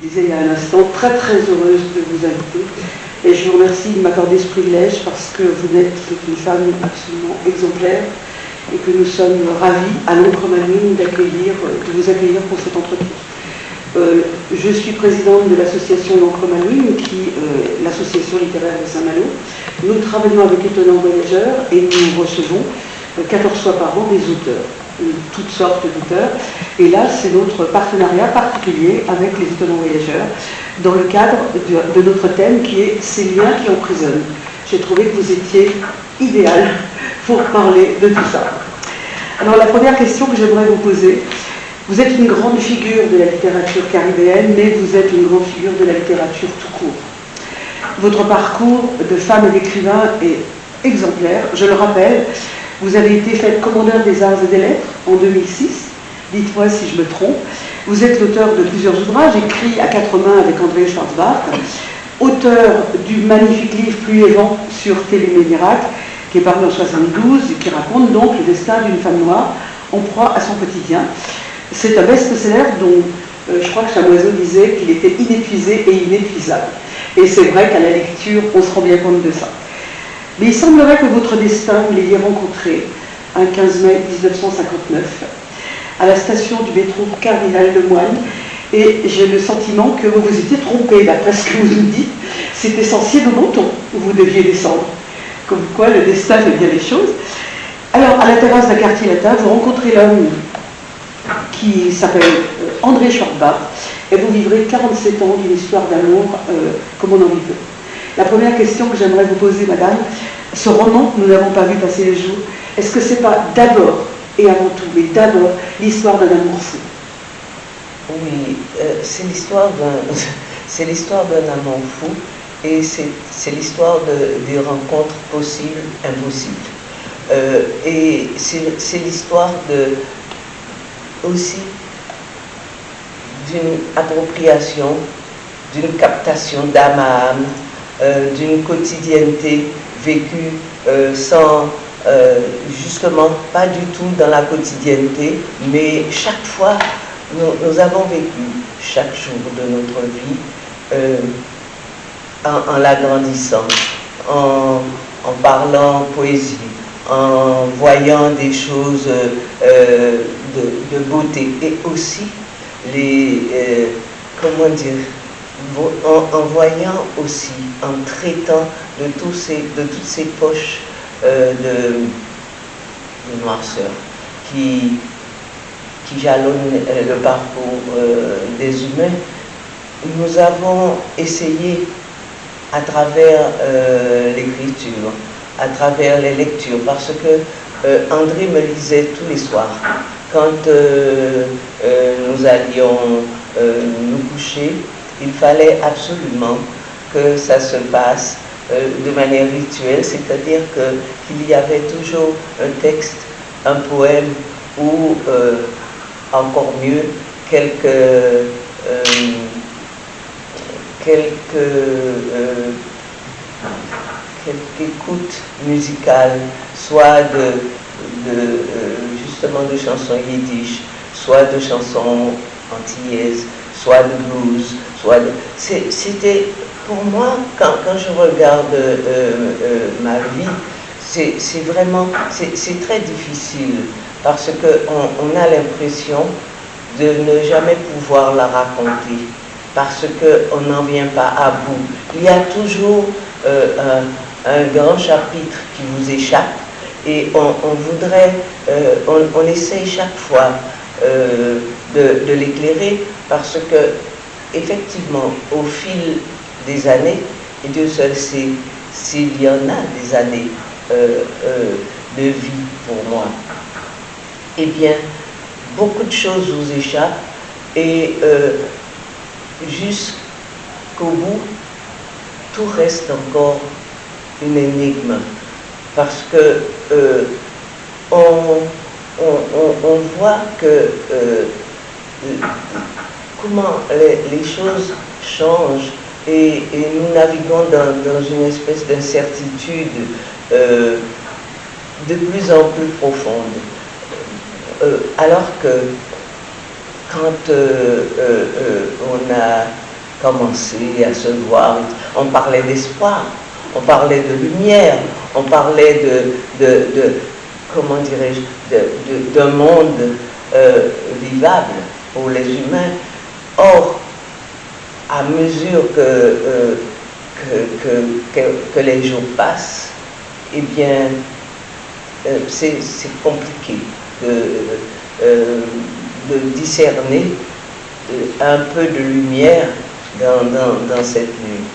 je disais il y a un instant, très très heureuse de vous inviter. Et je vous remercie de m'accorder ce privilège parce que vous êtes une femme absolument exemplaire et que nous sommes ravis à l'Ancre Manouine de vous accueillir pour cet entretien. Je suis présidente de l'association L'Ancre Manouine, qui l'association littéraire de Saint-Malo. Nous travaillons avec Étonnants Voyageurs et nous recevons 14 fois par an des auteurs, toutes sortes d'auteurs. Et là, c'est notre partenariat particulier avec les Étonnants Voyageurs dans le cadre de notre thème qui est « Ces liens qui emprisonnent ». J'ai trouvé que vous étiez idéal pour parler de tout ça. Alors la première question que j'aimerais vous poser, vous êtes une grande figure de la littérature caribéenne, mais vous êtes une grande figure de la littérature tout court. Votre parcours de femme et d'écrivain est exemplaire. Je le rappelle, vous avez été faite commandeur des arts et des lettres en 2006. Dites-moi si je me trompe. Vous êtes l'auteur de plusieurs ouvrages, écrits à quatre mains avec André Schwarzbach, auteur du magnifique livre Pluie et vent sur Télémée Miracle, qui est paru en 1972 et qui raconte donc le destin d'une femme noire en proie à son quotidien. C'est un best-seller dont je crois que Chamoiseau disait qu'il était inépuisé et inépuisable. Et c'est vrai qu'à la lecture, on se rend bien compte de ça. Mais il semblerait que votre destin, vous l'ayez rencontré un 15 mai 1959 à la station du métro Cardinal Lemoine, et j'ai le sentiment que vous vous étiez trompé d'après ce que vous nous dites. C'était Censier de Monton où vous deviez descendre. Comme quoi le destin fait bien les choses. Alors, à la terrasse d'un quartier latin, vous rencontrez l'homme qui s'appelle André Schwarzbach, et vous vivrez 47 ans d'une histoire d'amour comme on en vit peu. La première question que j'aimerais vous poser, madame, ce roman que nous n'avons pas vu passer les jours, est-ce que c'est pas d'abord et avant tout, mais d'abord, l'histoire d'un amour fou? Oui, c'est l'histoire d'un amour fou, et c'est l'histoire des rencontres possibles, impossibles. Et c'est l'histoire aussi d'une appropriation, d'une captation d'âme à âme, d'une quotidienneté vécue sans, justement, pas du tout dans la quotidienneté, mais chaque fois, nous avons vécu chaque jour de notre vie en l'agrandissant, en parlant poésie, en voyant des choses de beauté, et aussi comment dire, en voyant aussi, en traitant de toutes ces poches de noirceur qui jalonnent le parcours des humains. Nous avons essayé, à travers l'écriture, à travers les lectures, parce que André me lisait tous les soirs. Quand nous allions nous coucher, il fallait absolument que ça se passe de manière rituelle, c'est-à-dire qu'il y avait toujours un texte, un poème ou, encore mieux, quelques écoutes musicales, soit justement de chansons yiddish, soit de chansons antillaises, soit de blues, c'était pour moi, quand je regarde ma vie, c'est vraiment, c'est très difficile, parce qu'on a l'impression de ne jamais pouvoir la raconter, parce qu'on n'en vient pas à bout. Il y a toujours un grand chapitre qui vous échappe, et on voudrait, on essaye chaque fois de l'éclairer, parce que effectivement, au fil des années, et Dieu seul sait s'il y en a des années de vie pour moi, eh bien, beaucoup de choses vous échappent, et jusqu'au bout, tout reste encore une énigme, parce que on voit que comment les choses changent, et nous naviguons dans une espèce d'incertitude de plus en plus profonde. Alors que quand on a commencer à se voir. On parlait d'espoir, on parlait de lumière, on parlait comment dirais-je, d'un monde vivable pour les humains. Or, à mesure que les jours passent, eh bien, c'est compliqué de discerner un peu de lumière dans cette nuit.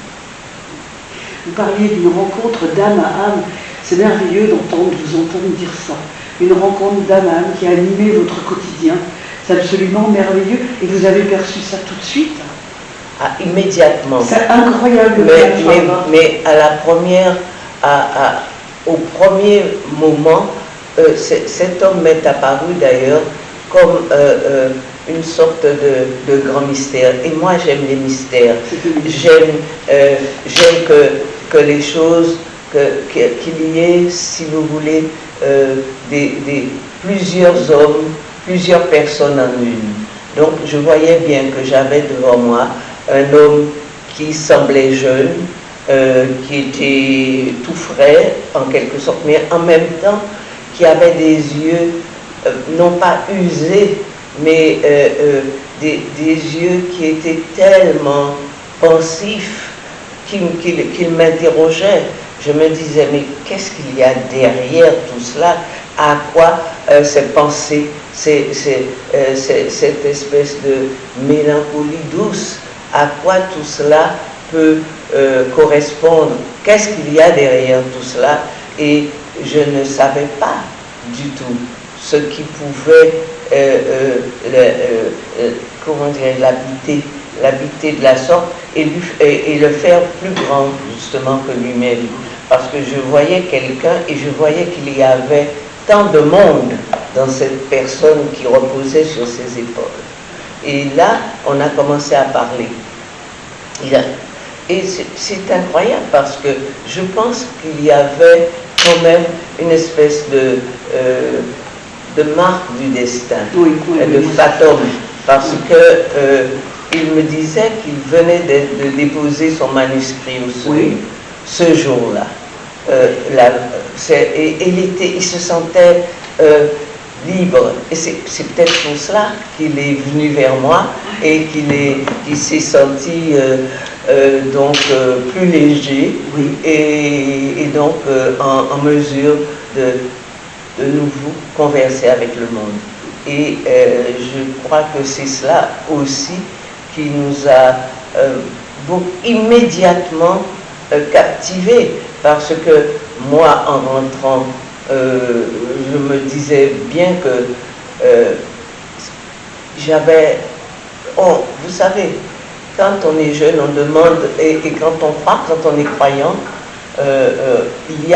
Vous parliez d'une rencontre d'âme à âme. C'est merveilleux vous entendre dire ça. Une rencontre d'âme à âme qui a animé votre quotidien. C'est absolument merveilleux. Et vous avez perçu ça tout de suite? Ah, immédiatement. C'est incroyable. Mais à la première, au premier moment, cet homme m'est apparu d'ailleurs comme une sorte de grand mystère. Et moi, j'aime les mystères. J'aime que les choses, qu'il y ait, si vous voulez, plusieurs hommes, plusieurs personnes en une. Donc, je voyais bien que j'avais devant moi un homme qui semblait jeune, qui était tout frais, en quelque sorte, mais en même temps, qui avait des yeux, non pas usés, mais des yeux qui étaient tellement pensifs qu'il m'interrogeait. Je me disais, mais qu'est-ce qu'il y a derrière tout cela? À quoi cette pensée, cette espèce de mélancolie douce, à quoi tout cela peut correspondre? Qu'est-ce qu'il y a derrière tout cela? Et je ne savais pas du tout ce qui pouvait comment dire, l'habiter de la sorte et le faire plus grand justement que lui-même, parce que je voyais quelqu'un et je voyais qu'il y avait tant de monde dans cette personne qui reposait sur ses épaules. Et là, on a commencé à parler. Et c'est incroyable parce que je pense qu'il y avait quand même une espèce de marque du destin, de fatum, parce que il me disait qu'il venait de déposer son manuscrit au seuil ce jour-là. Il se sentait libre. Et c'est peut-être pour cela qu'il est venu vers moi et qu'il s'est senti donc plus léger et donc en mesure de nouveau converser avec le monde. Et je crois que c'est cela aussi qui nous a immédiatement captivés, parce que moi, en rentrant, je me disais bien que j'avais... vous savez, quand on est jeune, on demande, et quand on croit, quand on est croyant, il y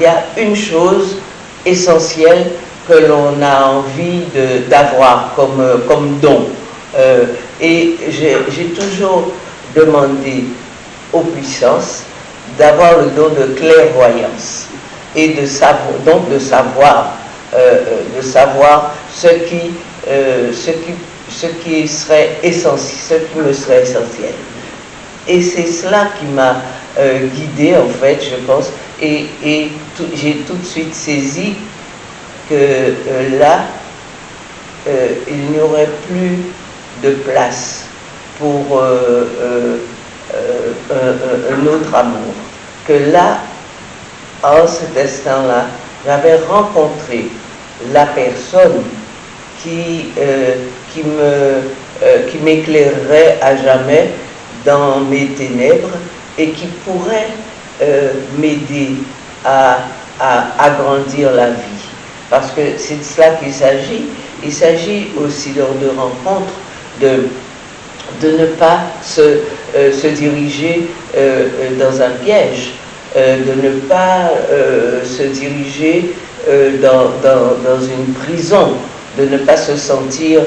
a une chose essentielle que l'on a envie d'avoir comme don. Et j'ai toujours demandé aux puissances d'avoir le don de clairvoyance et de savoir ce qui serait essentiel, ce qui me serait essentiel. Et c'est cela qui m'a guidé en fait, je pense, et j'ai tout de suite saisi que là, il n'y aurait plus de place pour un autre amour. Que là, en cet instant-là, j'avais rencontré la personne qui m'éclairerait à jamais dans mes ténèbres et qui pourrait m'aider à agrandir la vie. Parce que c'est de cela qu'il s'agit. Il s'agit aussi lors de rencontres de ne pas se diriger dans un piège, de ne pas se diriger dans une prison, de ne pas se sentir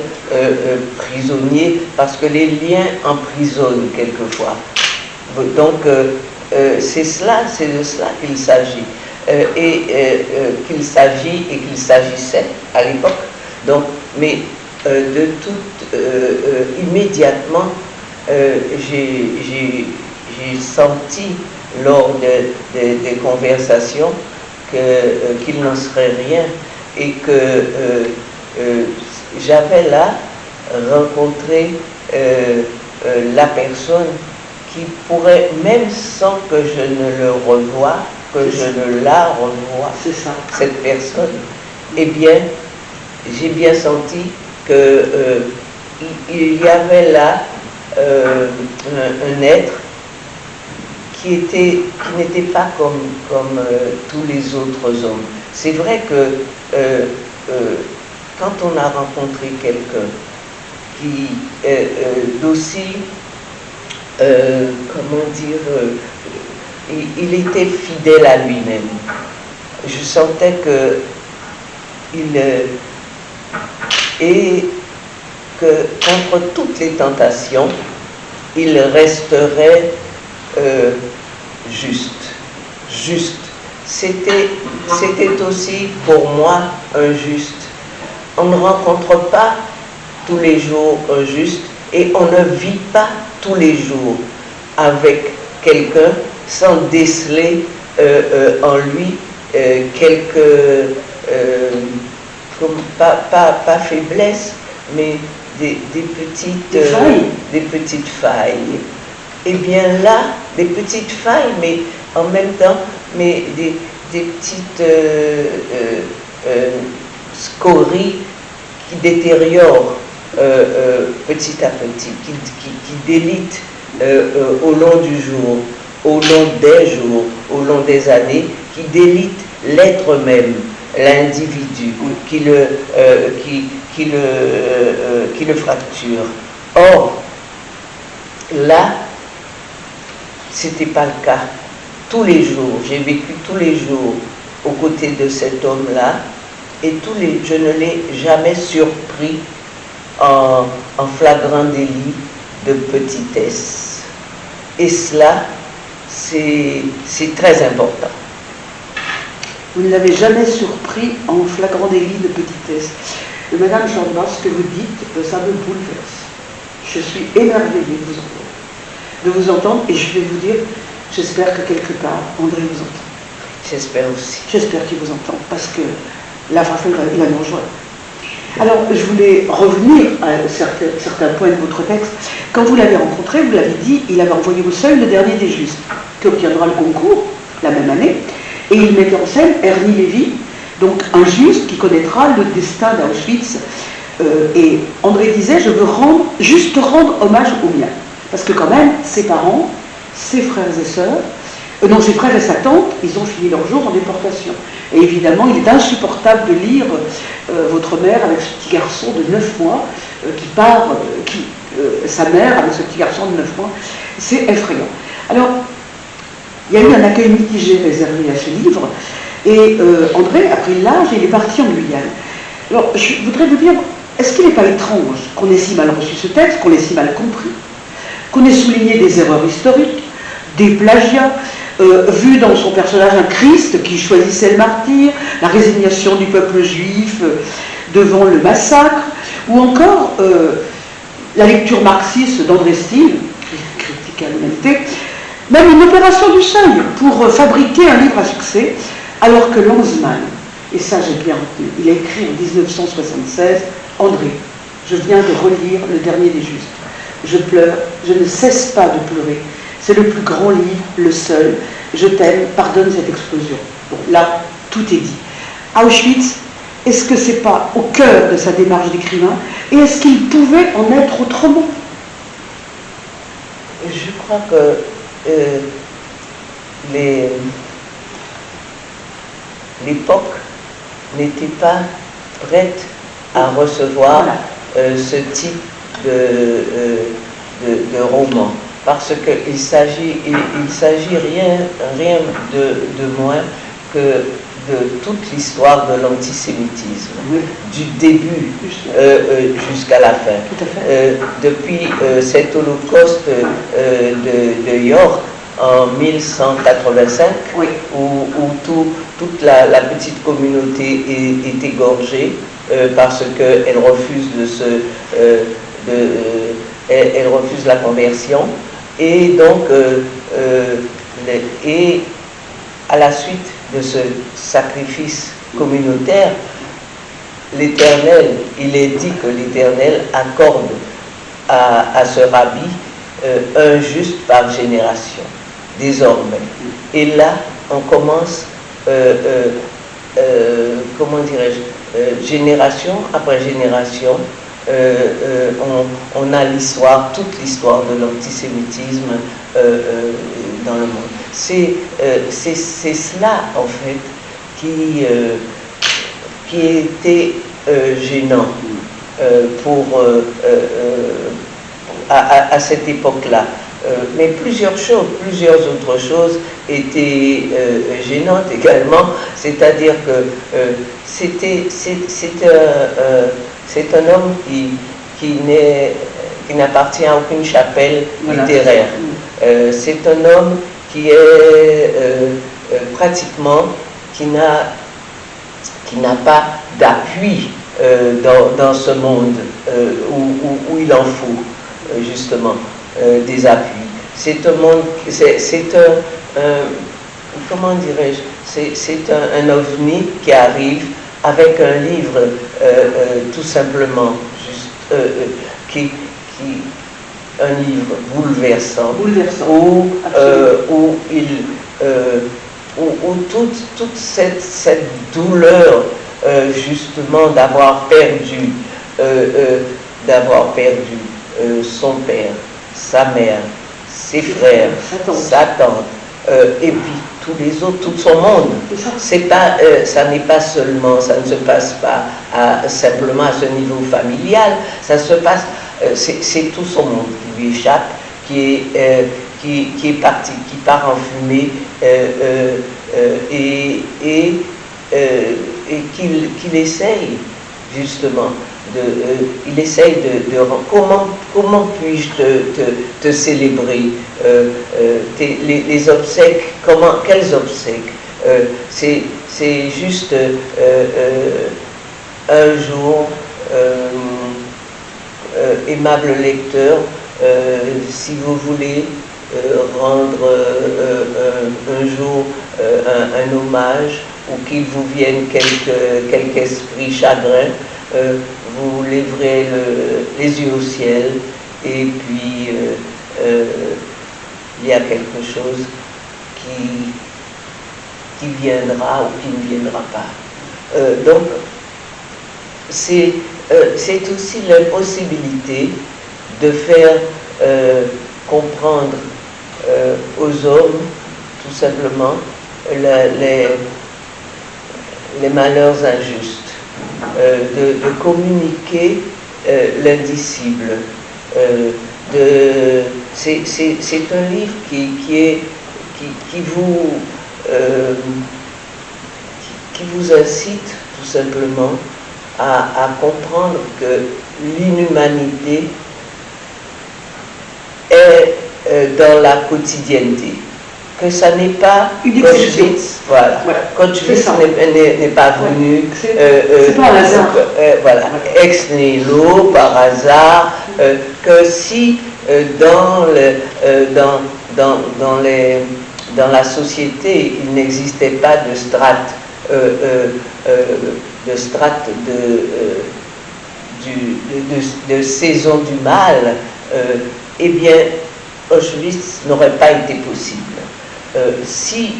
prisonnier, parce que les liens emprisonnent quelquefois. Donc c'est de cela qu'il s'agit. Qu'il s'agit et qu'il s'agissait à l'époque. Donc, mais immédiatement, j'ai senti lors des conversations qu'il n'en serait rien et que j'avais là rencontré la personne qui pourrait, même sans que je ne le revoie, que je ne la revoie, c'est ça, cette personne, eh bien, j'ai bien senti que il y avait là un être qui n'était pas comme tous les autres hommes. C'est vrai que quand on a rencontré quelqu'un qui d'aussi, comment dire, il était fidèle à lui-même. Je sentais que et que contre toutes les tentations, il resterait juste. C'était aussi pour moi un juste. On ne rencontre pas tous les jours un juste et on ne vit pas tous les jours avec quelqu'un sans déceler en lui quelques, pas faiblesse, mais des petites failles. Et bien là, des petites failles, mais en même temps, mais des petites scories qui détériorent petit à petit, qui délitent au long du jour, au long des jours, au long des années, qui délitent l'être même, l'individu, qui le fracture. Or, là, c'était pas le cas. Tous les jours, j'ai vécu tous les jours aux côtés de cet homme-là, et je ne l'ai jamais surpris en flagrant délit de petitesse. Et cela, c'est très important. Vous ne l'avez jamais surpris en flagrant délit de petitesse. Madame Chamba, ce que vous dites, ça me bouleverse. Je suis émerveillée de vous entendre, et je vais vous dire, j'espère que quelque part, André vous entend. J'espère aussi. J'espère qu'il vous entend, parce que là, franchement, il va nous rejoindre. Alors, je voulais revenir à certains points de votre texte. Quand vous l'avez rencontré, vous l'avez dit, il avait envoyé au seuil le dernier des justes, qui obtiendra le concours la même année, et il mettait en scène Ernie Lévy, donc un juste qui connaîtra le destin d'Auschwitz. Et André disait, je veux juste rendre hommage aux miens. Parce que quand même, ses parents, ses frères et sœurs, ses frères et sa tante, ils ont fini leur jour en déportation. Et évidemment, il est insupportable de lire votre mère avec ce petit garçon de 9 mois qui part, sa mère avec ce petit garçon de 9 mois. C'est effrayant. Alors, il y a eu un accueil mitigé réservé à ce livre, et André a pris l'âge et il est parti en Guyane. Alors, je voudrais vous dire, est-ce qu'il n'est pas étrange qu'on ait si mal reçu ce texte, qu'on l'ait si mal compris, qu'on ait souligné des erreurs historiques, des plagiats, vu dans son personnage un Christ qui choisissait le martyr, la résignation du peuple juif devant le massacre, ou encore la lecture marxiste d'André Stille, qui critiquait l'humanité, même une opération du seuil pour fabriquer un livre à succès, alors que Lanzmann, et ça j'ai bien retenu, il a écrit en 1976, André, je viens de relire Le Dernier des Justes. Je pleure, je ne cesse pas de pleurer. C'est le plus grand livre, le seul. Je t'aime, pardonne cette explosion. Bon, là, tout est dit. Auschwitz, est-ce que c'est pas au cœur de sa démarche d'écrivain? Et est-ce qu'il pouvait en être autrement? Je crois que l'époque n'était pas prête à recevoir ce type de roman, parce qu'il s'agit rien de moins que de toute l'histoire de l'antisémitisme, du début jusqu'à la fin. Depuis cet holocauste de York en 1185, où toute la petite communauté est égorgée parce qu'elle refuse elle refuse la conversion, et donc, et à la suite de ce sacrifice communautaire, l'Éternel, il est dit que l'Éternel accorde à ce rabbi un juste par génération, désormais. Et là, on commence, comment dirais-je, génération après génération, on a l'histoire, toute l'histoire de l'antisémitisme dans le monde. C'est cela, en fait, qui était gênant à cette époque-là. Mais plusieurs autres choses étaient gênantes également, c'est-à-dire que c'est un homme qui n'appartient à aucune chapelle littéraire. C'est un homme qui est pratiquement, qui n'a pas d'appui dans ce monde où il en faut justement des appuis. C'est un monde, c'est comment dirais-je, c'est un ovni qui arrive avec un livre tout simplement, juste, un livre bouleversant. Où toute cette douleur justement d'avoir perdu son père, sa mère, ses frères, sa tante, et puis tous les autres, tout son monde. C'est pas, ça n'est pas seulement, ça ne se passe pas simplement à ce niveau familial, ça se passe, c'est tout son monde qui lui échappe, qui est parti, qui part en fumée, et qu'il essaye justement il essaye de comment puis-je te célébrer, les obsèques, quels obsèques, c'est juste un jour, aimable lecteur, si vous voulez rendre un jour un hommage, ou qu'il vous vienne quelque esprit chagrin, vous lèverez les yeux au ciel, et puis il y a quelque chose qui viendra ou qui ne viendra pas. Donc, c'est aussi l'impossibilité de faire comprendre aux hommes, tout simplement, les malheurs injustes, de communiquer l'indicible. C'est un livre qui vous incite tout simplement à comprendre que l'inhumanité est dans la quotidienneté, que ça n'est pas Auschwitz, voilà. Auschwitz n'est pas venu voilà, ex nihilo, par hasard, que si dans la société il n'existait pas de strate de saison du mal, eh bien Auschwitz n'aurait pas été possible. Si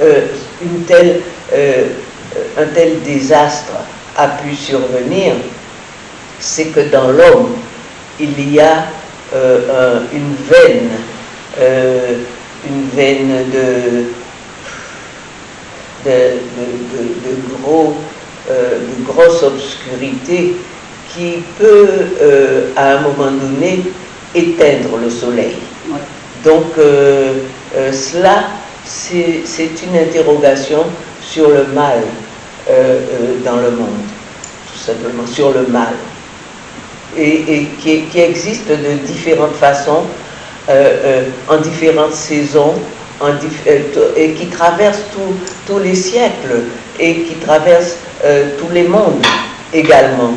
un tel désastre a pu survenir, c'est que dans l'homme, il y a une veine de grosse obscurité qui peut, à un moment donné, éteindre le soleil. Ouais. Donc, cela, c'est une interrogation sur le mal dans le monde, tout simplement, sur le mal, et qui existe de différentes façons, en différentes saisons, et qui traverse tous les siècles, et qui traverse tous les mondes également.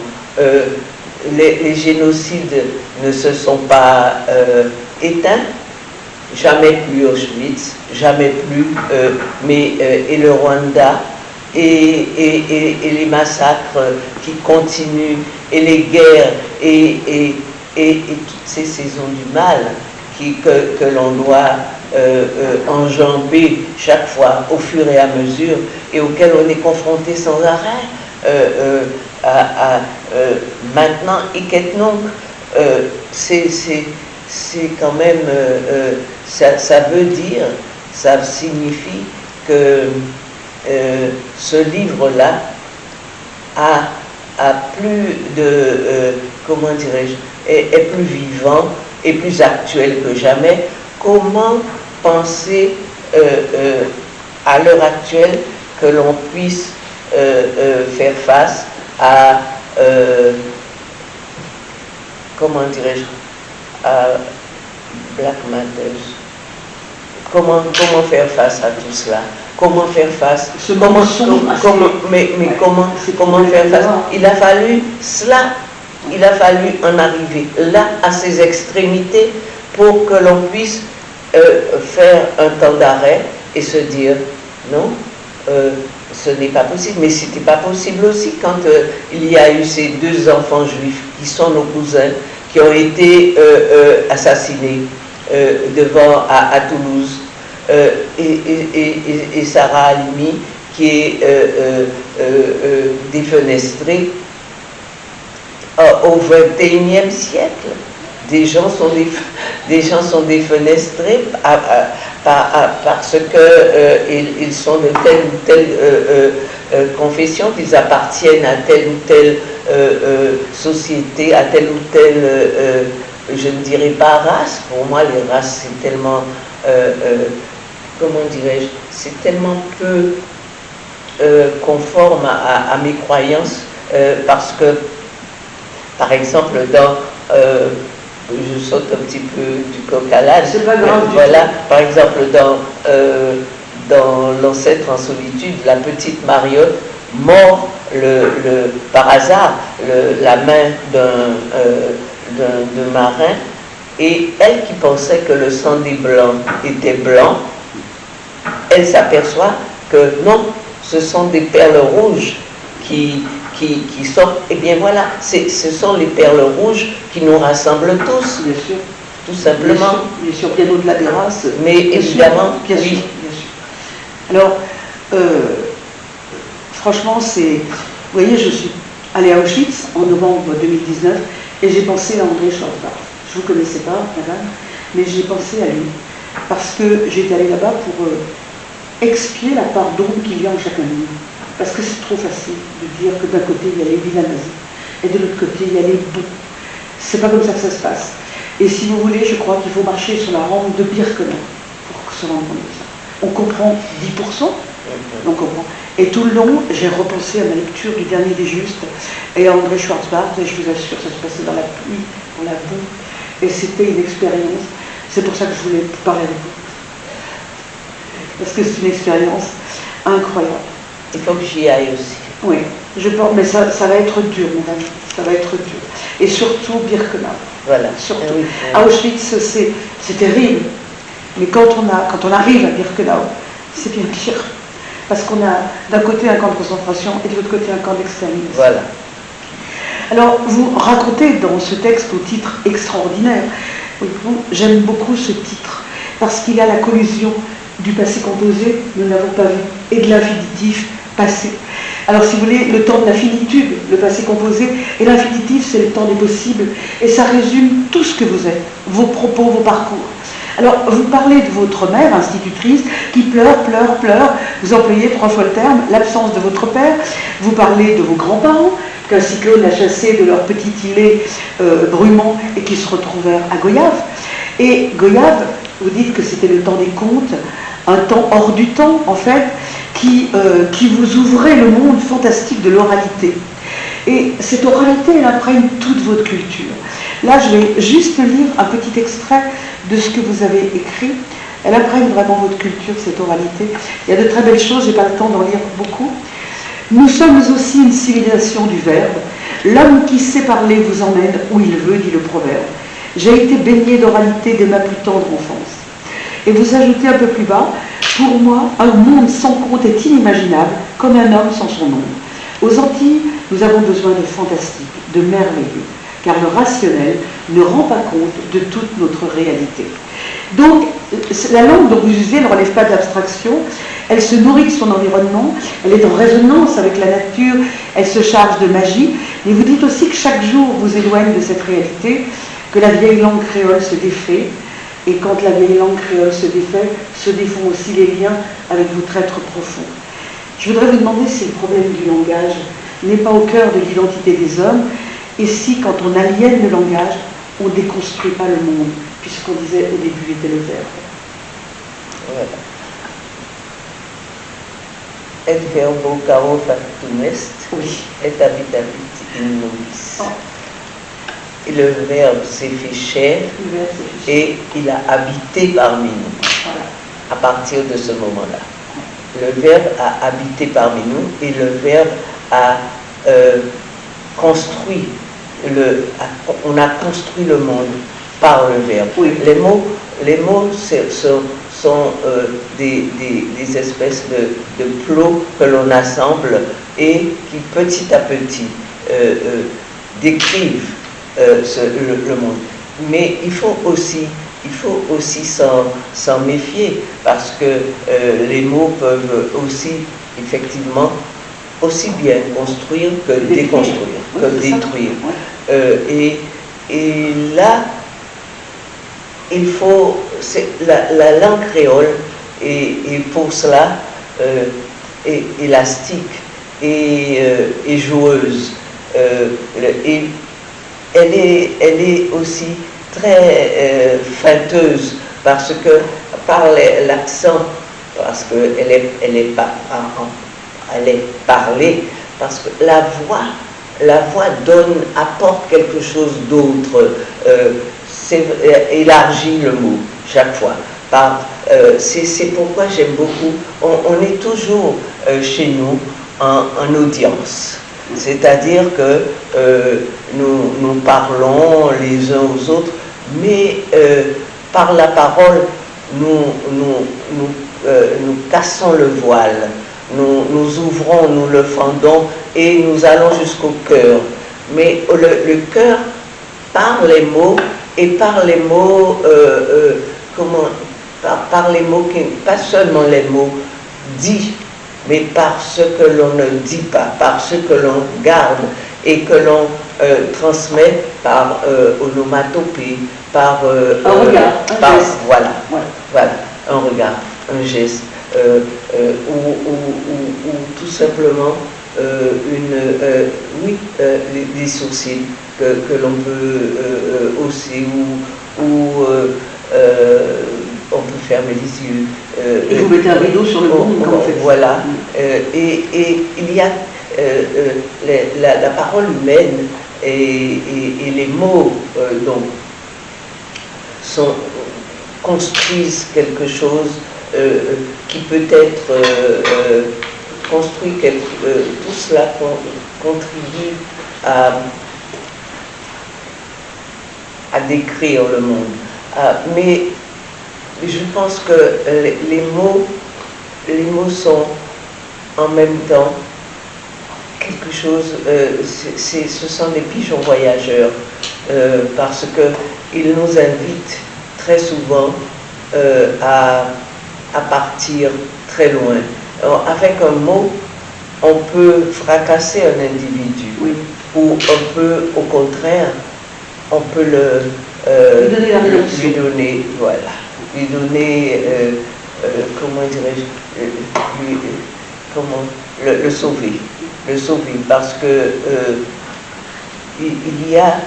les génocides ne se sont pas éteints, jamais plus Auschwitz, jamais plus, et le Rwanda, et les massacres qui continuent, et les guerres, et toutes ces saisons du mal que l'on doit enjamber chaque fois au fur et à mesure, et auxquelles on est confronté sans arrêt. Maintenant, Iketenong, c'est quand même, ça veut dire, ça signifie que ce livre-là a plus de, comment dirais-je, est plus vivant et plus actuel que jamais. Comment penser à l'heure actuelle que l'on puisse faire face à, comment dirais-je, à Black Matters. Comment faire face à tout cela? Comment faire face? Comment faire face? Il a fallu cela. Il a fallu en arriver là, à ces extrémités, pour que l'on puisse faire un temps d'arrêt et se dire non, ce n'est pas possible. Mais c'était pas possible aussi quand il y a eu ces deux enfants juifs qui sont nos cousins, qui ont été assassinés à Toulouse, et Sarah Halimi qui est défenestrée au XXIe siècle. Des gens sont défenestrés parce que ils sont de telle ou telle confession, qu'ils appartiennent à telle ou telle société, à telle ou telle, je ne dirais pas race. Pour moi, les races, c'est tellement, comment dirais-je, c'est tellement peu conforme à mes croyances, parce que, par exemple, je saute un petit peu du coq à l'âne. C'est pas grave. Voilà, par exemple, dans L'ancêtre en solitude, la petite Mariotte mord par hasard la main d'un marin, et elle qui pensait que le sang des blancs était blanc, elle s'aperçoit que non, ce sont des perles rouges qui sortent. Et bien voilà, ce sont les perles rouges qui nous rassemblent tous. Bien sûr. Tout simplement. Bien sûr, bien au-delà des races. Mais évidemment, bien sûr. Alors, franchement, vous voyez, je suis allée à Auschwitz en novembre 2019 et j'ai pensé à André Schwarzbach. Je ne vous connaissais pas, madame, mais j'ai pensé à lui. Parce que j'étais allée là-bas pour expier la part d'ombre qu'il y a en chacun de nous. Parce que c'est trop facile de dire que d'un côté il y a les vilains nazis et de l'autre côté il y a les bons. C'est pas comme ça que ça se passe. Et si vous voulez, je crois qu'il faut marcher sur la rampe de Birkenau pour se rendre compte de ça. On comprend 10%, on comprend. Et tout le long, j'ai repensé à ma lecture du Dernier des Justes et à André Schwarzbach, et je vous assure, ça se passait dans la pluie, dans la boue, et c'était une expérience. C'est pour ça que je voulais parler avec vous. Parce que c'est une expérience incroyable. Il faut que j'y aille aussi. Oui, je pense, mais ça va être dur, mon ami, ça va être dur. Et surtout Birkenau. Voilà. Surtout. Oui. À Auschwitz, c'est terrible. Mais quand on arrive à Birkenau, c'est bien pire. Parce qu'on a d'un côté un camp de concentration et de l'autre côté un camp d'extermination. Voilà. Alors, vous racontez dans ce texte au titre extraordinaire, j'aime beaucoup ce titre, parce qu'il y a la collusion du passé composé, nous n'avons pas vu, et de l'infinitif passé. Alors, si vous voulez, le temps de la finitude, le passé composé, et l'infinitif, c'est le temps des possibles, et ça résume tout ce que vous êtes, vos propos, vos parcours. Alors, vous parlez de votre mère, institutrice, qui pleure, vous employez 3 fois le terme, l'absence de votre père, vous parlez de vos grands-parents, qu'un cyclone a chassé de leur petit îlet Brumont et qui se retrouvèrent à Goyave. Et Goyave, vous dites que c'était le temps des contes, un temps hors du temps, en fait, qui vous ouvrait le monde fantastique de l'oralité. Et cette oralité, elle imprègne toute votre culture. Là, je vais juste lire un petit extrait de ce que vous avez écrit. Elle imprègne vraiment votre culture, cette oralité. Il y a de très belles choses, je n'ai pas le temps d'en lire beaucoup. Nous sommes aussi une civilisation du verbe. L'homme qui sait parler vous emmène où il veut, dit le proverbe. J'ai été baigné d'oralité dès ma plus tendre enfance. Et vous ajoutez un peu plus bas, pour moi, un monde sans compte est inimaginable, comme un homme sans son ombre. Aux Antilles, nous avons besoin de fantastique, de merveilleux, car le rationnel ne rend pas compte de toute notre réalité. Donc, la langue dont vous usez ne relève pas de l'abstraction, elle se nourrit de son environnement, elle est en résonance avec la nature, elle se charge de magie, mais vous dites aussi que chaque jour vous éloigne de cette réalité, que la vieille langue créole se défait, et quand la vieille langue créole se défait, se défont aussi les liens avec votre être profond. Je voudrais vous demander si le problème du langage n'est pas au cœur de l'identité des hommes, et si, quand on aliène le langage, on ne déconstruit pas le monde, puisqu'on disait au début était le verbe. Voilà. Et verbo caro factum est, Oui. et habitabit in nobis. Oh. Et le verbe s'est fait chair Le verbe, c'est juste. et il a habité parmi nous Voilà. à partir de ce moment-là. Le verbe a habité parmi nous et le verbe a construit, on a construit le monde par le verbe. Oui. Les mots sont des espèces de plots que l'on assemble et qui petit à petit décrivent le monde. Mais il faut aussi s'en méfier parce que les mots peuvent aussi effectivement aussi bien construire que déconstruire, que détruire. Et là, il faut, la langue créole est pour cela élastique et joueuse. Et elle est aussi très feinteuse parce que par l'accent, parce qu'elle est parlée, parce que la voix apporte quelque chose d'autre, élargit le mot chaque fois. C'est pourquoi j'aime beaucoup, on est toujours chez nous en audience. C'est-à-dire que nous parlons les uns aux autres, mais par la parole, nous cassons le voile, nous ouvrons, nous le fendons et nous allons jusqu'au cœur. Mais le cœur, par les mots, et par les mots, par les mots, pas seulement les mots dits, mais par ce que l'on ne dit pas, par ce que l'on garde et que l'on transmet par onomatopée, par un regard, un geste. Voilà, un regard, un geste, ou tout simplement des sourcils que l'on peut hausser ou on peut fermer les yeux. Et vous mettez un rideau sur le monde quand vous faites ça. Voilà. Et il y a la parole humaine et les mots construisent quelque chose qui peut être construit, tout cela contribue à décrire le monde. Mais je pense que les mots sont en même temps quelque chose, ce sont des pigeons voyageurs, parce qu'ils nous invitent très souvent à partir très loin. Alors, avec un mot, on peut fracasser un individu, Oui. ou on peut, au contraire, on peut Lui donner la rédemption. lui donner, comment dirais-je, le sauver, parce que il y a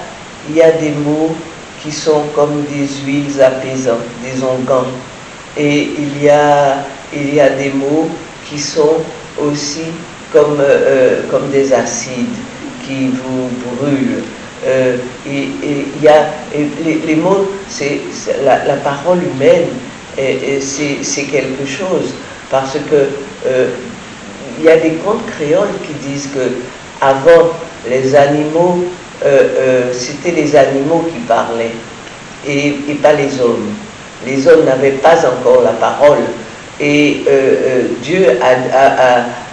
des mots qui sont comme des huiles apaisantes, des onguents, et il y a des mots qui sont aussi comme des acides qui vous brûlent. Et les mots, c'est la parole humaine, c'est quelque chose, parce que il y a des contes créoles qui disent que avant les animaux, c'était les animaux qui parlaient et pas les hommes. Les hommes n'avaient pas encore la parole et Dieu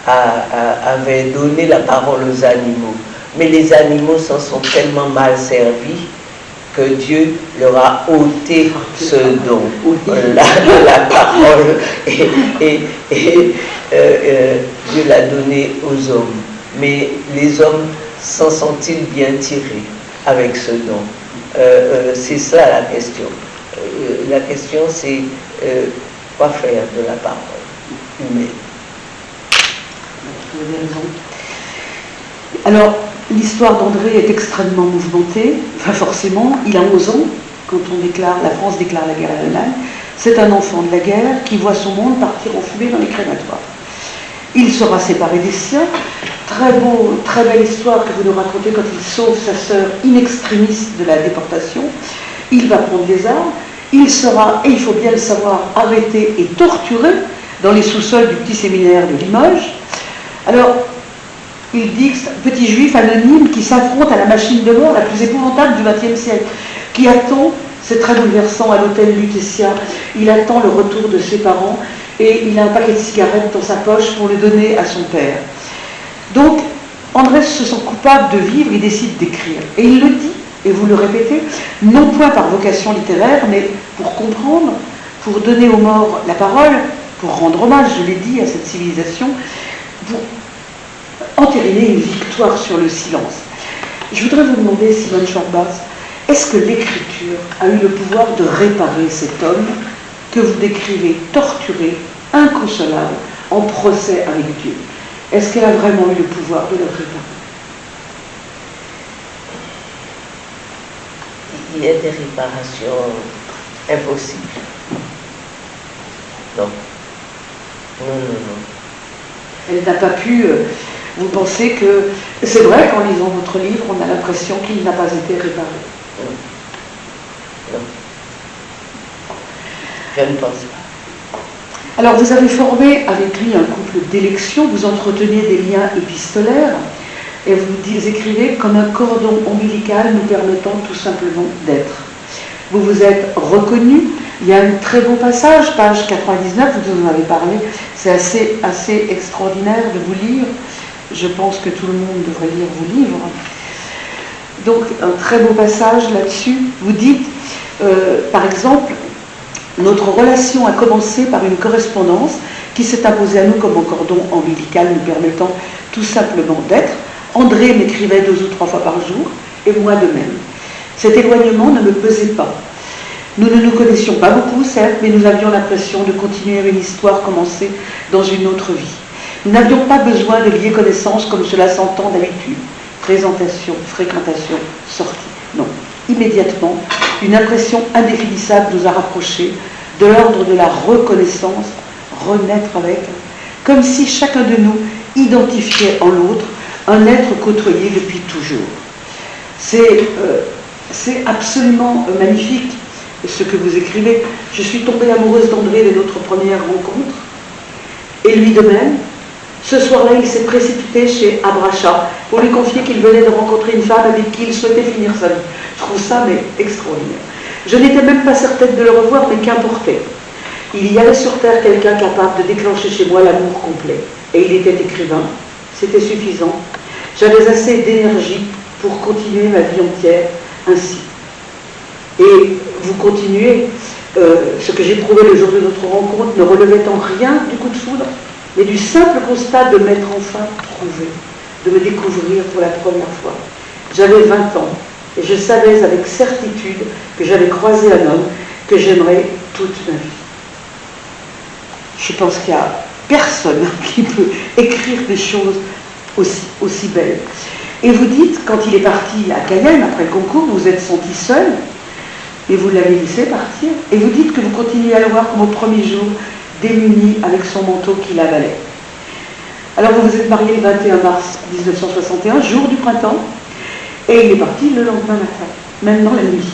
avait donné la parole aux animaux. Mais les animaux s'en sont tellement mal servis que Dieu leur a ôté ce don, la parole, et Dieu l'a donné aux hommes. Mais les hommes s'en sont-ils bien tirés avec ce don? C'est ça la question. La question c'est quoi faire de la parole humaine? Vous avez raison. Alors, l'histoire d'André est extrêmement mouvementée, enfin forcément, il a 11 ans quand la France déclare la guerre à l'Allemagne. C'est un enfant de la guerre qui voit son monde partir en fumée dans les crématoires. Il sera séparé des siens. Très belle histoire que vous nous racontez quand il sauve sa sœur in extremis de la déportation. Il va prendre les armes. Il sera, et il faut bien le savoir, arrêté et torturé dans les sous-sols du petit séminaire de Limoges. Alors, il dit que c'est un petit juif anonyme qui s'affronte à la machine de mort la plus épouvantable du XXe siècle, qui attend, c'est très bouleversant, à l'hôtel Lutetia, il attend le retour de ses parents et il a un paquet de cigarettes dans sa poche pour le donner à son père. Donc, André se sent coupable de vivre, il décide d'écrire. Et il le dit, et vous le répétez, non point par vocation littéraire, mais pour comprendre, pour donner aux morts la parole, pour rendre hommage, je l'ai dit, à cette civilisation, pour entériner une victoire sur le silence. Je voudrais vous demander, Simone Schwarbach, est-ce que l'écriture a eu le pouvoir de réparer cet homme que vous décrivez torturé, inconsolable, en procès avec Dieu? Est-ce qu'elle a vraiment eu le pouvoir de le réparer? Il y a des réparations impossibles. Non. Elle n'a pas pu... vous pensez que... C'est vrai qu'en lisant votre livre, on a l'impression qu'il n'a pas été réparé. Non. Je ne pense pas. Alors, vous avez formé avec lui un couple d'élection, vous entreteniez des liens épistolaires, et vous écrivez comme un cordon ombilical nous permettant tout simplement d'être. Vous vous êtes reconnu. Il y a un très beau passage, page 99, vous en avez parlé, c'est assez extraordinaire de vous lire. Je pense que tout le monde devrait lire vos livres. Donc, un très beau passage là-dessus. Vous dites, par exemple, notre relation a commencé par une correspondance qui s'est imposée à nous comme un cordon ombilical nous permettant tout simplement d'être. André m'écrivait 2 ou 3 fois par jour, et moi de même. Cet éloignement ne me pesait pas. Nous ne nous connaissions pas beaucoup, certes, mais nous avions l'impression de continuer une histoire commencée dans une autre vie. Nous n'avions pas besoin de lier connaissance comme cela s'entend d'habitude. Présentation, fréquentation, sortie. Non. Immédiatement, une impression indéfinissable nous a rapprochés de l'ordre de la reconnaissance, renaître avec, comme si chacun de nous identifiait en l'autre un être côtoyé depuis toujours. C'est absolument magnifique ce que vous écrivez. Je suis tombée amoureuse d'André dès notre première rencontre, et lui de même. Ce soir-là, il s'est précipité chez Abracha pour lui confier qu'il venait de rencontrer une femme avec qui il souhaitait finir sa vie. Je trouve ça mais extraordinaire. Je n'étais même pas certaine de le revoir, mais qu'importait. Il y avait sur terre quelqu'un capable de déclencher chez moi l'amour complet. Et il était écrivain, c'était suffisant. J'avais assez d'énergie pour continuer ma vie entière ainsi. Et vous continuez, ce que j'éprouvais le jour de notre rencontre ne relevait en rien du coup de foudre, mais du simple constat de m'être enfin trouvé, de me découvrir pour la première fois. J'avais 20 ans, et je savais avec certitude que j'avais croisé un homme que j'aimerais toute ma vie. Je pense qu'il n'y a personne qui peut écrire des choses aussi belles. Et vous dites, quand il est parti à Cayenne, après le concours, vous vous êtes senti seul, et vous l'avez laissé partir, et vous dites que vous continuez à le voir comme au premier jour, démuni avec son manteau qu'il avalait. Alors vous vous êtes marié le 21 mars 1961, jour du printemps, et il est parti le lendemain matin, même dans la nuit.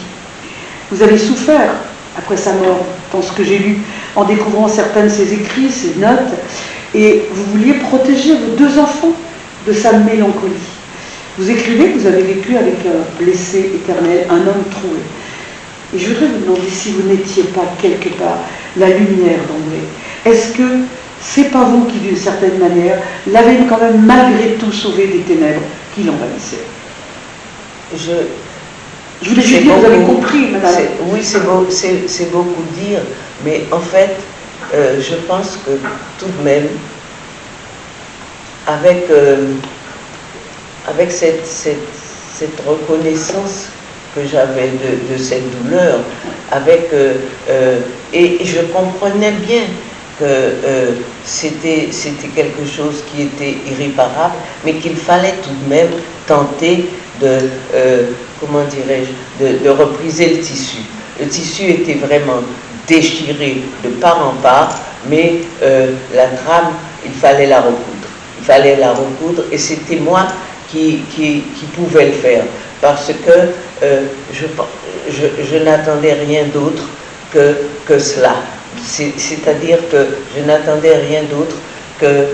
Vous avez souffert après sa mort, dans ce que j'ai lu, en découvrant certains de ses écrits, ses notes, et vous vouliez protéger vos 2 enfants de sa mélancolie. Vous écrivez que vous avez vécu avec un blessé éternel, un homme troué. Et je voudrais vous demander si vous n'étiez pas quelque part la lumière d'André. Est-ce que c'est pas vous qui, d'une certaine manière, l'avez quand même malgré tout sauvé des ténèbres qui l'envahissaient? Je voulais juste dire, vous avez compris, madame. Oui, c'est beaucoup dire, mais en fait, je pense que tout de même, avec cette reconnaissance que j'avais de cette douleur, et je comprenais bien que c'était quelque chose qui était irréparable, mais qu'il fallait tout de même tenter comment dirais-je, de repriser le tissu. Le tissu était vraiment déchiré de part en part, mais la trame, il fallait la recoudre. Il fallait la recoudre, et c'était moi qui pouvais le faire, parce que je n'attendais rien d'autre que cela. C'est-à-dire que je n'attendais rien d'autre que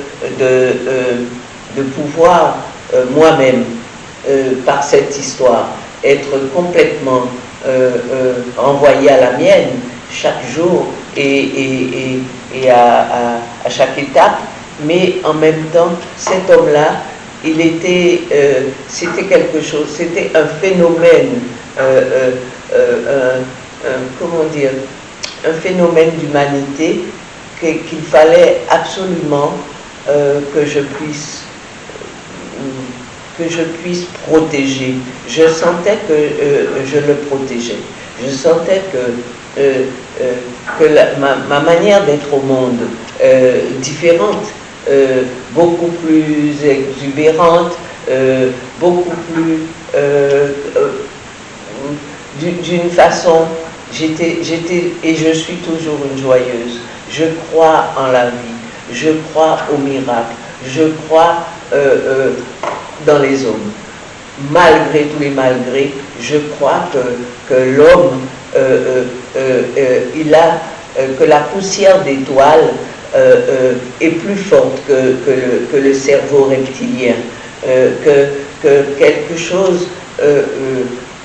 de pouvoir moi-même, par cette histoire, être complètement renvoyé à la mienne chaque jour et à chaque étape, mais en même temps, cet homme-là, c'était quelque chose, c'était un phénomène, comment dire, un phénomène d'humanité qu'il fallait absolument que je puisse protéger. Je sentais que je le protégeais. Je sentais que ma manière d'être au monde, différente, beaucoup plus exubérante, beaucoup plus d'une façon, j'étais et je suis toujours une joyeuse. Je crois en la vie, je crois au miracle, je crois dans les hommes. Malgré tous les malgrés, je crois que l'homme, que la poussière d'étoiles est plus forte que le cerveau reptilien, que quelque chose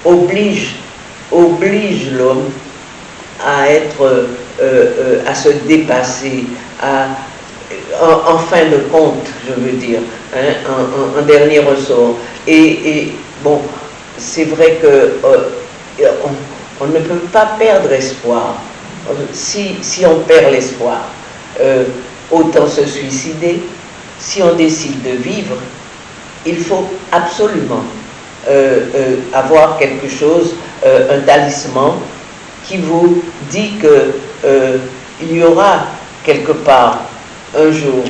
oblige l'homme à à se dépasser, en fin de compte, je veux dire, en dernier ressort. Et bon, c'est vrai que on ne peut pas perdre espoir. Si on perd l'espoir, autant se suicider. Si on décide de vivre, il faut absolument avoir quelque chose, un talisman qui vous dit que il y aura quelque part un jour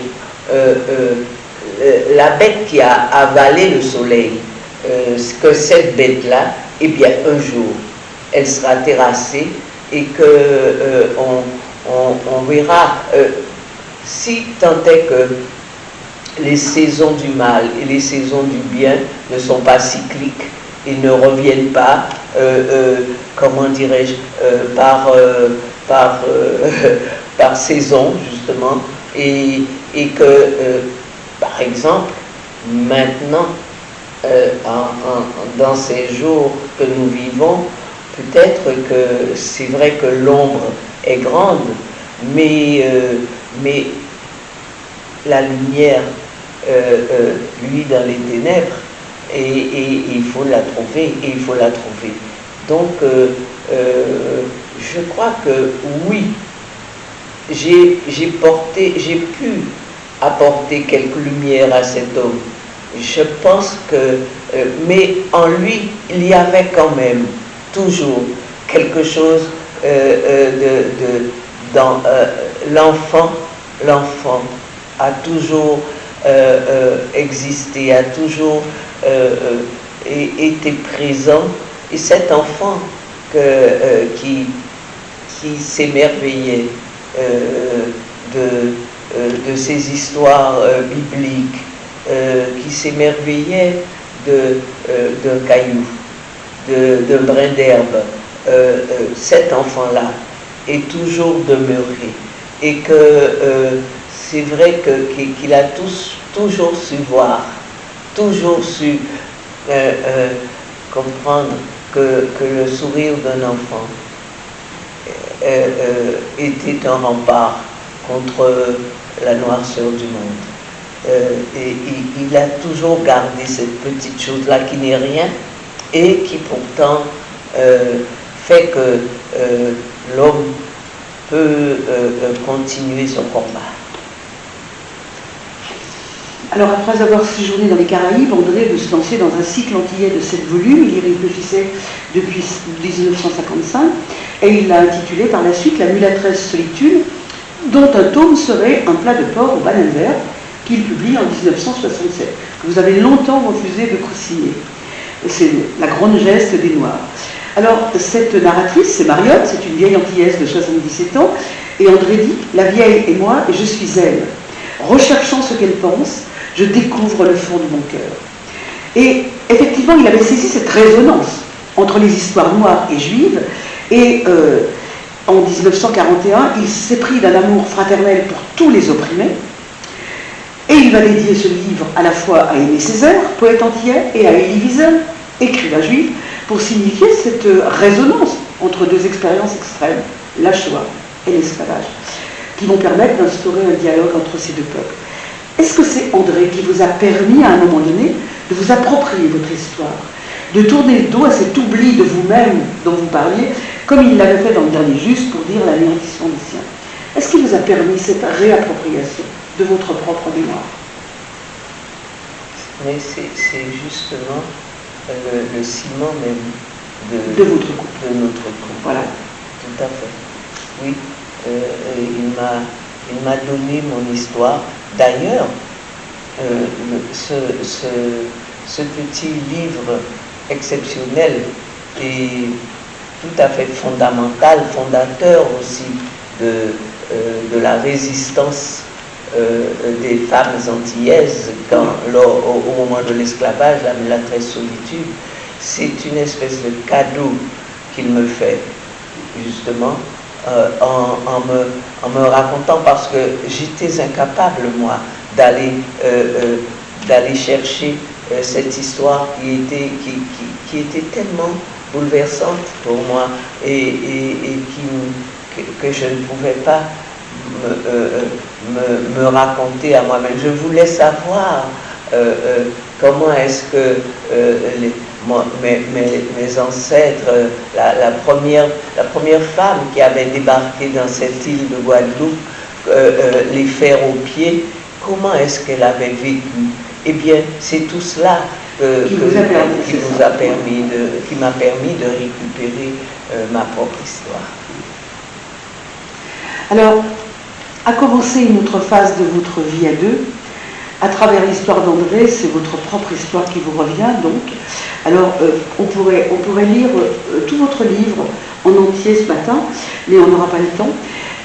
la bête qui a avalé le soleil, que cette bête-là, eh bien un jour, elle sera terrassée et que on verra, si tant est que les saisons du mal et les saisons du bien ne sont pas cycliques et ne reviennent pas, comment dirais-je, par saison justement, et que, par exemple, maintenant, dans ces jours que nous vivons, peut-être que c'est vrai que l'ombre est grande, mais la lumière, lui, dans les ténèbres, et il faut la trouver, et il faut la trouver. Donc, je crois que oui, j'ai pu apporter quelque lumière à cet homme. Je pense que, mais en lui, il y avait quand même toujours quelque chose dans l'enfant a toujours existé, a toujours été présent, et cet enfant qui s'émerveillait de ces histoires bibliques, qui s'émerveillait d'un caillou, d'un brin d'herbe, cet enfant-là est toujours demeuré, et que c'est vrai qu'il a toujours su voir, toujours su comprendre que le sourire d'un enfant était un rempart contre la noirceur du monde. Et il a toujours gardé cette petite chose-là qui n'est rien et qui pourtant fait que l'homme peut continuer son combat. Alors après avoir séjourné dans les Caraïbes, André veut se lancer dans un cycle antillais de 7 volumes. Il y réfléchissait depuis 1955 et il l'a intitulé par la suite La mulâtresse solitude, dont un tome serait Un plat de porc aux bananes vertes qu'il publie en 1967, que vous avez longtemps refusé de co-signer. C'est la grande geste des Noirs. Alors cette narratrice, c'est Mariotte, c'est une vieille antillaise de 77 ans, et André dit « La vieille et moi, et je suis elle. Recherchant ce qu'elle pense, je découvre le fond de mon cœur. » Et effectivement, il avait saisi cette résonance entre les histoires noires et juives, et en 1941, il s'est pris d'un amour fraternel pour tous les opprimés, et il va dédier ce livre à la fois à Aimé Césaire, poète antillais, et à Elie Wiesel, écrivain juif, pour signifier cette résonance entre deux expériences extrêmes, la Shoah et l'esclavage, qui vont permettre d'instaurer un dialogue entre ces deux peuples. Est-ce que c'est André qui vous a permis, à un moment donné, de vous approprier votre histoire, de tourner le dos à cet oubli de vous-même dont vous parliez, comme il l'avait fait dans le dernier Juste pour dire l'anéantissement des siens? Est-ce qu'il vous a permis cette réappropriation de votre propre mémoire? Mais c'est justement le ciment même de votre couple. De notre couple. Voilà. Tout à fait. Oui, il m'a donné mon histoire. D'ailleurs, ce petit livre exceptionnel et tout à fait fondamental, fondateur aussi de la résistance des femmes antillaises au moment de l'esclavage, La mulâtresse solitude, c'est une espèce de cadeau qu'il me fait, justement, en me racontant, parce que j'étais incapable, moi, d'aller chercher cette histoire qui était tellement bouleversante pour moi et que je ne pouvais pas me raconter à moi-même. Je voulais savoir comment est-ce que mes ancêtres, la première femme qui avait débarqué dans cette île de Guadeloupe, les fers aux pieds, comment est-ce qu'elle avait vécu? Eh bien, c'est tout cela qui m'a permis de récupérer ma propre histoire. Alors, a commencé une autre phase de votre vie à deux. À travers l'histoire d'André, c'est votre propre histoire qui vous revient, donc. Alors, on pourrait lire tout votre livre en entier ce matin, mais on n'aura pas le temps.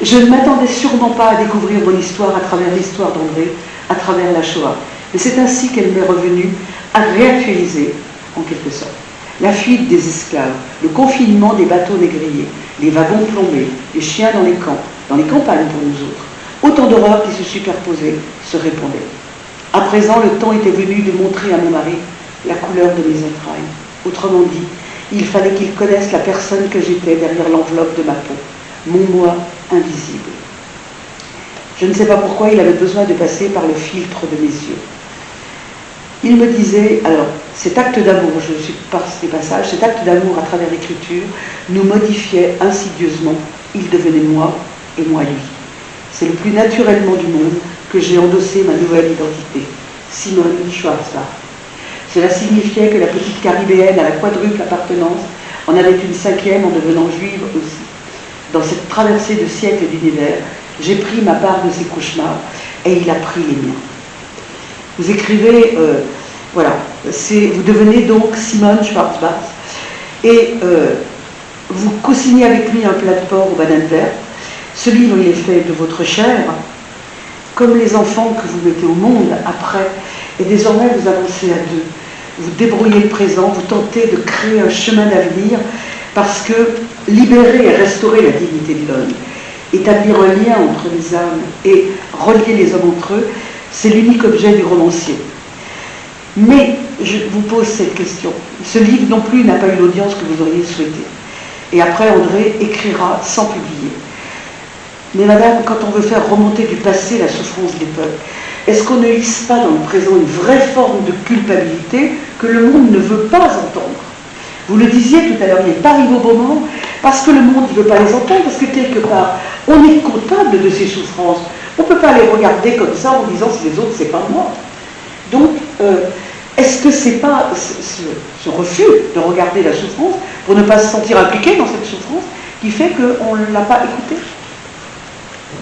Je ne m'attendais sûrement pas à découvrir mon histoire à travers l'histoire d'André, à travers la Shoah. Mais c'est ainsi qu'elle m'est revenue à réactualiser, en quelque sorte, la fuite des esclaves, le confinement des bateaux négriers, les wagons plombés, les chiens dans les camps, dans les campagnes pour nous autres. Autant d'horreurs qui se superposaient, se répondaient. À présent, le temps était venu de montrer à mon mari la couleur de mes entrailles. Autrement dit, il fallait qu'il connaisse la personne que j'étais derrière l'enveloppe de ma peau, mon moi invisible. Je ne sais pas pourquoi il avait besoin de passer par le filtre de mes yeux. Il me disait, alors, cet acte d'amour, je suis par ces passages, cet acte d'amour à travers l'écriture nous modifiait insidieusement. Il devenait moi et moi lui. C'est le plus naturellement du monde que j'ai endossé ma nouvelle identité, Simone Schwarzbach. Cela signifiait que la petite caribéenne à la quadruple appartenance en avait une cinquième en devenant juive aussi. Dans cette traversée de siècles d'univers, j'ai pris ma part de ses cauchemars et il a pris les miens. Vous écrivez, vous devenez donc Simone Schwarzbach et vous co-signez avec lui Un plat de porc aux bananes vertes. Ce livre, il est fait de votre chair, comme les enfants que vous mettez au monde après, et désormais vous avancez à deux. Vous débrouillez le présent, vous tentez de créer un chemin d'avenir, parce que libérer et restaurer la dignité de l'homme, établir un lien entre les âmes et relier les hommes entre eux, c'est l'unique objet du romancier. Mais je vous pose cette question. Ce livre non plus n'a pas eu l'audience que vous auriez souhaité. Et après, André écrira sans publier. Mais madame, quand on veut faire remonter du passé la souffrance des peuples, est-ce qu'on ne hisse pas dans le présent une vraie forme de culpabilité que le monde ne veut pas entendre? Vous le disiez tout à l'heure, il n'est pas arrivé au bon moment, parce que le monde ne veut pas les entendre, parce que quelque part, on est comptable de ces souffrances. On ne peut pas les regarder comme ça en disant si les autres, c'est pas moi. Donc, est-ce que c'est pas ce refus de regarder la souffrance pour ne pas se sentir impliqué dans cette souffrance qui fait qu'on ne l'a pas écouté?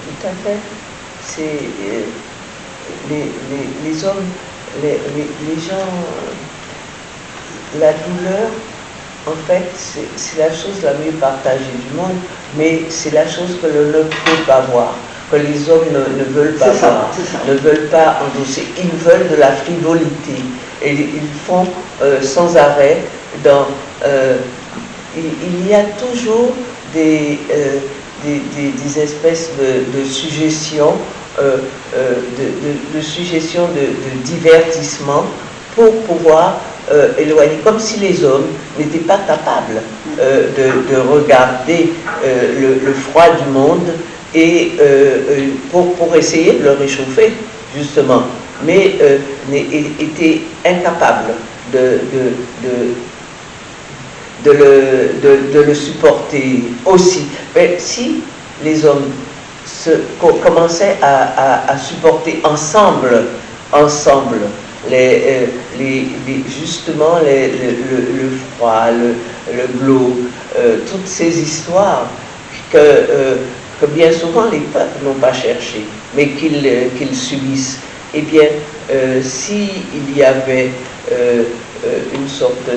Tout à fait. C'est les hommes, les gens, la douleur, en fait, c'est la chose la mieux partagée du monde, mais c'est la chose que l'on ne peut pas voir, que les hommes ne veulent pas voir, ne veulent pas endosser. Ils veulent de la frivolité. Et ils font sans arrêt dans... il y a toujours des espèces de suggestions, de suggestions de divertissement pour pouvoir éloigner, comme si les hommes n'étaient pas capables de regarder le froid du monde et pour essayer de le réchauffer, justement, mais étaient incapables de le supporter aussi. Mais si les hommes commençaient à supporter ensemble justement le froid, le glauque, toutes ces histoires que bien souvent les peuples n'ont pas cherché, mais qu'ils subissent, eh bien, s'il y avait une sorte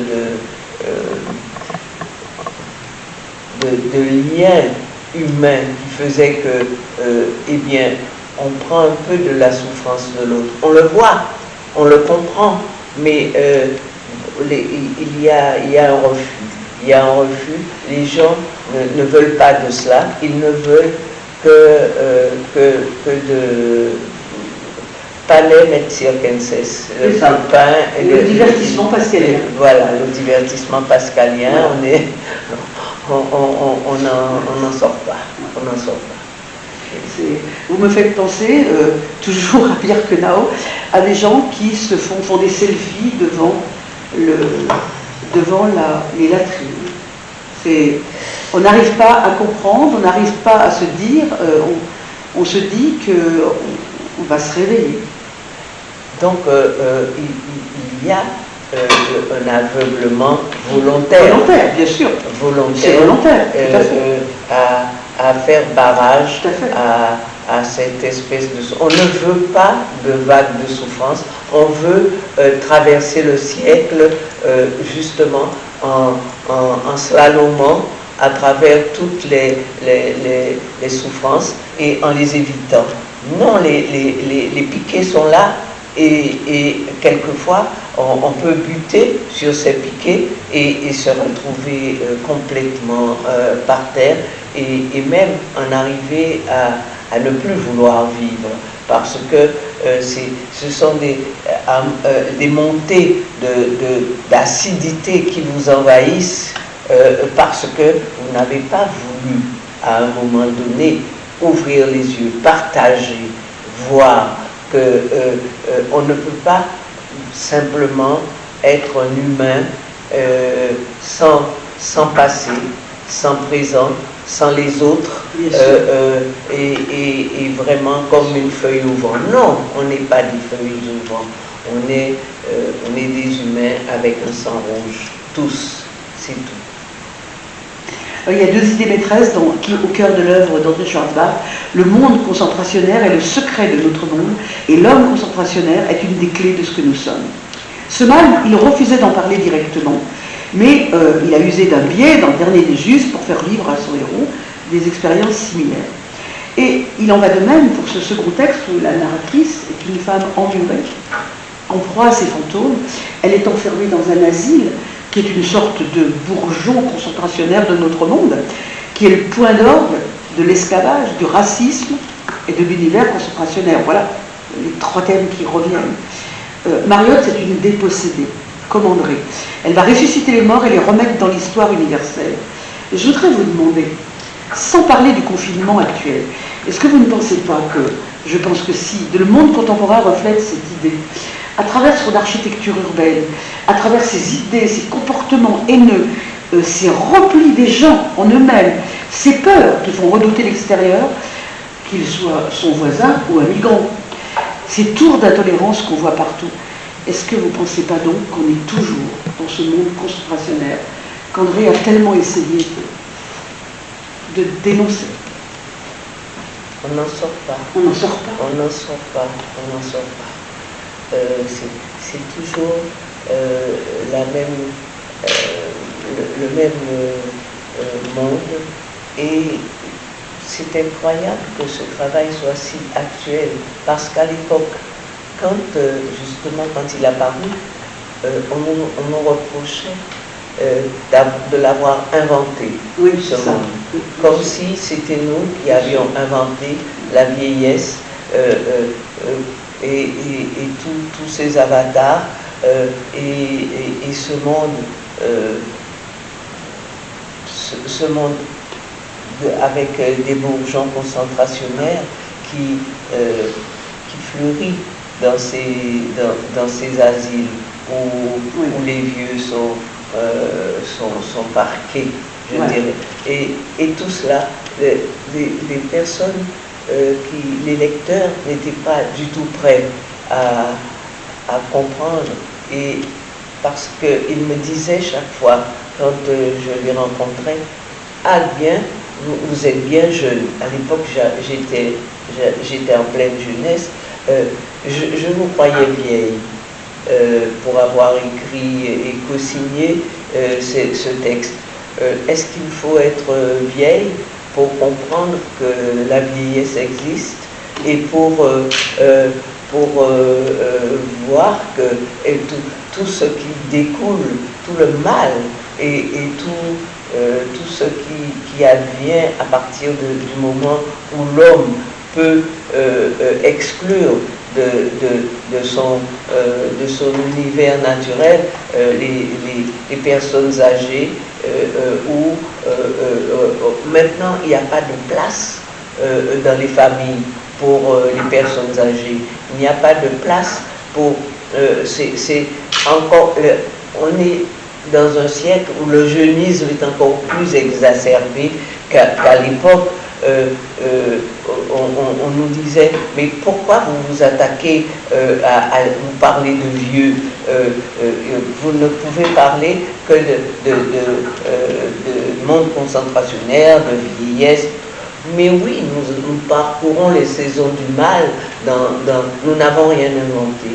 de lien humain qui faisait que, eh bien, on prend un peu de la souffrance de l'autre. On le voit, on le comprend, mais il y a un refus. Il y a un refus. Les gens ne veulent pas de cela. Ils ne veulent que de palem et circenses, le pain et le divertissement pascalien. Voilà, le divertissement pascalien. On n'en sort pas. On n'en sort pas. Vous me faites penser, toujours à Birkenau, à des gens qui font des selfies devant les latrines. On n'arrive pas à comprendre, on n'arrive pas à se dire, on se dit qu'on va se réveiller. Donc il y a un aveuglement volontaire. Volontaire, bien sûr. C'est volontaire, tout à fait. À faire barrage à cette espèce de... On ne veut pas de vague de souffrance, on veut traverser le siècle justement en slalomant à travers toutes les souffrances et en les évitant. Non, les piquets sont là et quelquefois on peut buter sur ces piquets et se retrouver complètement par terre et même en arriver à ne plus vouloir vivre parce que ce sont des montées d'acidité qui vous envahissent parce que vous n'avez pas voulu à un moment donné ouvrir les yeux, partager, voir que on ne peut pas simplement être un humain sans passé, sans présent, sans les autres, et vraiment comme une feuille au vent. Non, on n'est pas des feuilles au vent. On est des humains avec un sang rouge, tous, c'est tout. Il y a deux idées maîtresses qui, au cœur de l'œuvre d'André Schwarz-Bach. Le monde concentrationnaire est le secret de notre monde et l'homme concentrationnaire est une des clés de ce que nous sommes. Ce mal, il refusait d'en parler directement, mais il a usé d'un biais dans le dernier des Justes pour faire vivre à son héros des expériences similaires. Et il en va de même pour ce second texte où la narratrice est une femme emmurée, en proie à ses fantômes. Elle est enfermée dans un asile qui est une sorte de bourgeon concentrationnaire de notre monde, qui est le point d'orgue de l'esclavage, du racisme et de l'univers concentrationnaire. Voilà les trois thèmes qui reviennent. Mariotte, c'est une dépossédée, comme André. Elle va ressusciter les morts et les remettre dans l'histoire universelle. Et je voudrais vous demander, sans parler du confinement actuel, est-ce que vous ne pensez pas que, je pense que si, le monde contemporain reflète cette idée, à travers son architecture urbaine, à travers ses idées, ses comportements haineux, ces replis des gens en eux-mêmes, ces peurs qui font redouter l'extérieur, qu'il soit son voisin ou un migrant, ces tours d'intolérance qu'on voit partout. Est-ce que vous ne pensez pas donc qu'on est toujours dans ce monde concentrationnaire qu'André a tellement essayé de dénoncer? On n'en sort pas. On n'en sort pas. On n'en sort pas. On n'en sort pas. C'est toujours la même, le même monde. Et c'est incroyable que ce travail soit si actuel, parce qu'à l'époque, quand il a paru, on nous reprochait de l'avoir inventé, oui, ce monde. Comme si c'était nous qui avions inventé la vieillesse et tous ces avatars et ce monde, ce monde avec des bourgeons concentrationnaires qui fleurit dans ces asiles où les vieux sont parqués, je dirais. Et tout cela, les personnes, les lecteurs n'étaient pas du tout prêts à comprendre. Et parce qu'il me disait chaque fois, quand je les rencontrais, ah bien, vous êtes bien jeune. À l'époque, j'étais en pleine jeunesse. Je vous croyais vieille pour avoir écrit et co-signé ce texte. Est-ce qu'il faut être vieille pour comprendre que la vieillesse existe et pour voir que tout ce qui découle, tout le mal et tout ce qui advient à partir du moment où l'homme peut exclure de son univers naturel les personnes âgées où maintenant il n'y a pas de place dans les familles pour les personnes âgées. Il n'y a pas de place pour... c'est encore... on est dans un siècle où le jeunisme est encore plus exacerbé qu'à l'époque. On nous disait, mais pourquoi vous vous attaquez à vous parler de vieux, vous ne pouvez parler que de monde concentrationnaire, de vieillesse. Mais oui, nous parcourons les saisons du mal, nous n'avons rien inventé.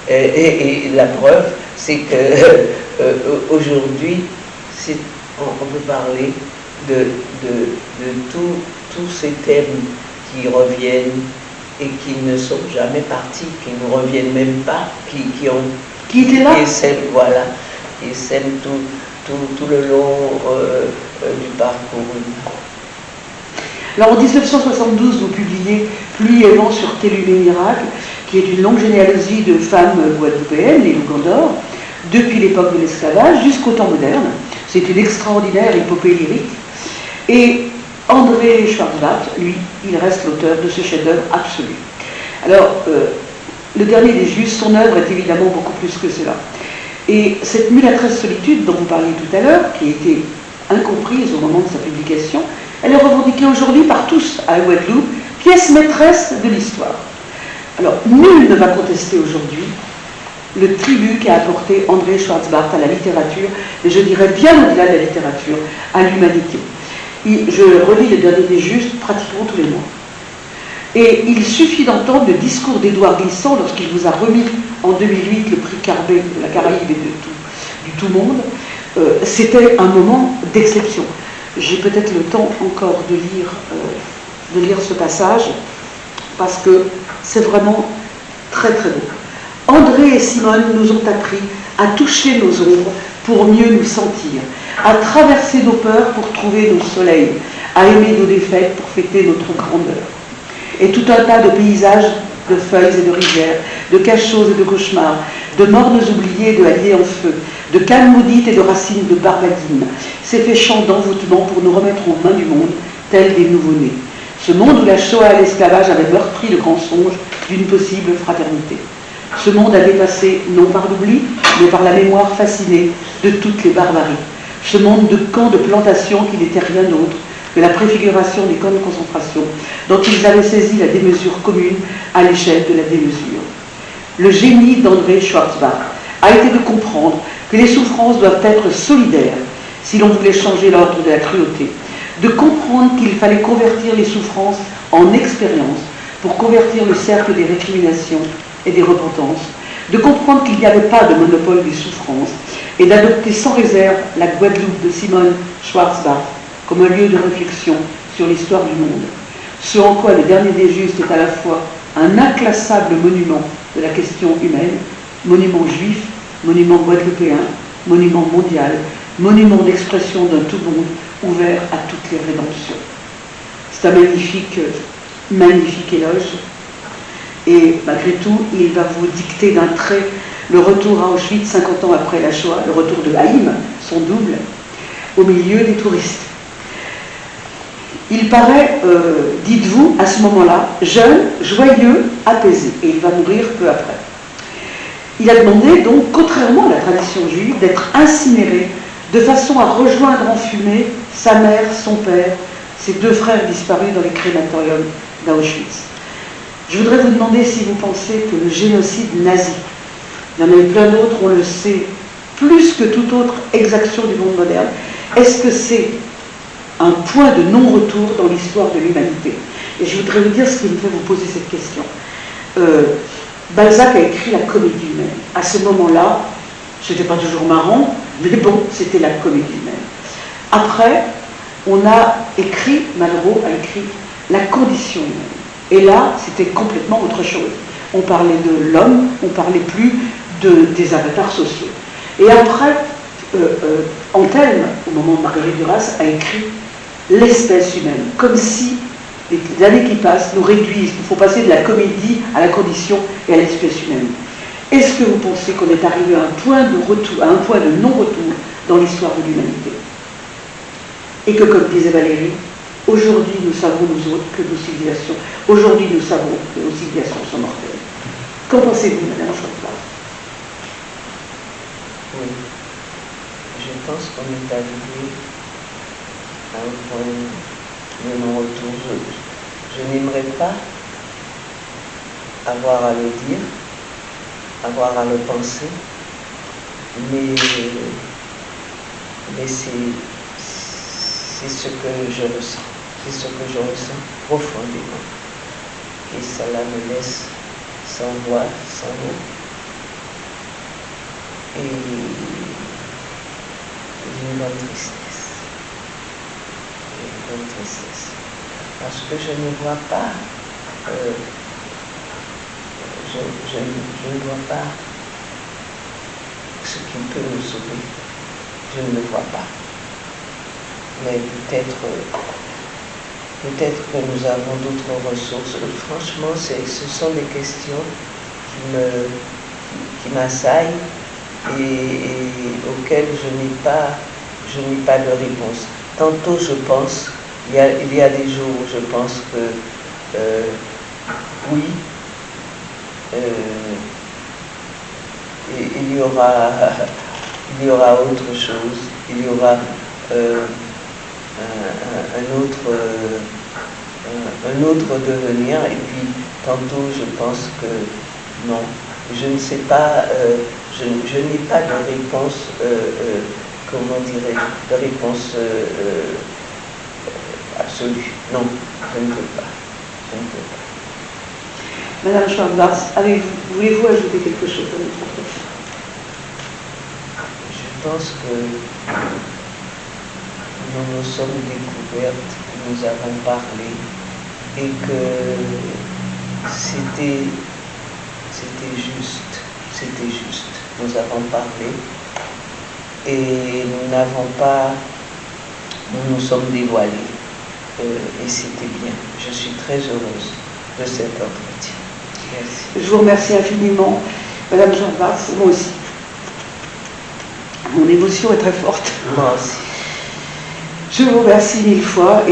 Et la preuve, c'est que aujourd'hui, on peut parler de tous ces thèmes qui reviennent et qui ne sont jamais partis, qui ne reviennent même pas, qui étaient là, et sèment tout le long du parcours. Alors en 1972, vous publiez Pluie et vent sur Télumé Miracle, qui est une longue généalogie de femmes guadeloupéennes, les Lougandor, depuis l'époque de l'esclavage jusqu'au temps moderne. C'est une extraordinaire épopée lyrique. Et André Schwarzbart, lui, il reste l'auteur de ce chef-d'œuvre absolu. Alors, Le Dernier des Justes, son œuvre est évidemment beaucoup plus que cela. Et cette mulâtresse solitude dont vous parliez tout à l'heure, qui était incomprise au moment de sa publication, elle est revendiquée aujourd'hui par tous à Guadeloupe, pièce maîtresse de l'histoire. Alors, nul ne va contester aujourd'hui le tribut qu'a apporté André Schwarzbart à la littérature, et je dirais bien au-delà de la littérature, à l'humanité. Je relis Le Dernier des Justes pratiquement tous les mois. Et il suffit d'entendre le discours d'Édouard Glissant lorsqu'il vous a remis en 2008 le prix Carbet de la Caraïbe et du tout monde. C'était un moment d'exception. J'ai peut-être le temps encore de lire ce passage parce que c'est vraiment très très beau. André et Simone nous ont appris à toucher nos ombres pour mieux nous sentir, à traverser nos peurs pour trouver nos soleils, à aimer nos défaites pour fêter notre grandeur. Et tout un tas de paysages, de feuilles et de rivières de cachots et de cauchemars, de mornes oubliés et de halliers en feu, de cannes maudites et de racines de barbadine, s'est fait champ d'envoûtement pour nous remettre aux mains du monde, tels des nouveau-nés. Ce monde où la Shoah et l'esclavage avaient meurtri le grand songe d'une possible fraternité. Ce monde a dépassé, non par l'oubli, mais par la mémoire fascinée de toutes les barbaries. Ce monde de camps de plantation qui n'était rien d'autre que la préfiguration des camps de concentration dont ils avaient saisi la démesure commune à l'échelle de la démesure. Le génie d'André Schwarzbach a été de comprendre que les souffrances doivent être solidaires si l'on voulait changer l'ordre de la cruauté, de comprendre qu'il fallait convertir les souffrances en expérience pour convertir le cercle des récriminations et des repentances, de comprendre qu'il n'y avait pas de monopole des souffrances et d'adopter sans réserve la Guadeloupe de Simone Schwarzbach comme un lieu de réflexion sur l'histoire du monde, ce en quoi le dernier des justes est à la fois un inclassable monument de la question humaine, monument juif, monument guadeloupéen, monument mondial, monument d'expression d'un tout monde ouvert à toutes les rédemptions. C'est un magnifique éloge, et malgré tout, il va vous dicter d'un trait le retour à Auschwitz 50 ans après la Shoah, le retour de Haïm, son double, au milieu des touristes. Il paraît, dites-vous, à ce moment-là, jeune, joyeux, apaisé, et il va mourir peu après. Il a demandé donc, contrairement à la tradition juive, d'être incinéré de façon à rejoindre en fumée sa mère, son père, ses deux frères disparus dans les crématoriums d'Auschwitz. Je voudrais vous demander si vous pensez que le génocide nazi, il y en a eu plein d'autres, on le sait, plus que toute autre exaction du monde moderne, est-ce que c'est un point de non-retour dans l'histoire de l'humanité? Et je voudrais vous dire ce qui me fait vous poser cette question. Balzac a écrit la comédie humaine. À ce moment-là, c'était pas toujours marrant, mais bon, c'était la comédie humaine. Après, on a écrit, Malraux a écrit la condition humaine. Et là, c'était complètement autre chose. On parlait de l'homme, on parlait plus des avatars sociaux. Et après, Antelme, au moment de Marguerite Duras, a écrit l'espèce humaine, comme si les années qui passent nous réduisent. Il faut passer de la comédie à la condition et à l'espèce humaine. Est-ce que vous pensez qu'on est arrivé à un point de retour, à un point de non-retour dans l'histoire de l'humanité? Et que, comme disait Valérie, aujourd'hui nous savons nous autres que nos civilisations, aujourd'hui nous savons que nos civilisations sont mortelles. Qu'en pensez-vous, Madame Schwarzbach? Oui, je pense qu'on est arrivé à un point de non-retour. Je n'aimerais pas avoir à le dire, avoir à le penser, mais c'est ce que je ressens, c'est ce que je ressens profondément. Et cela me laisse sans voix, sans mots. Et une grande tristesse. Une grande tristesse. Parce que je ne vois pas, je ne vois pas ce qui peut nous sauver. Je ne le vois pas. Mais peut-être que nous avons d'autres ressources. Franchement, ce sont des questions qui m'assaillent et auxquelles je n'ai pas de réponse. Tantôt je pense, il y a des jours où je pense que oui, il y aura autre chose, il y aura un autre devenir, et puis tantôt je pense que non, je ne sais pas, je n'ai pas de réponse, comment dirais-je, de réponse absolue. Non, je ne peux pas. Madame Schwarzbach, voulez-vous ajouter quelque chose à notre propos? Je pense que nous nous sommes découvertes, nous avons parlé, et que c'était juste. Nous avons parlé et nous nous sommes dévoilés, et c'était bien. Je suis très heureuse de cet entretien. Merci. Je vous remercie infiniment, Madame Jarbas, moi aussi. Mon émotion est très forte. Moi aussi. Je vous remercie 1000 fois.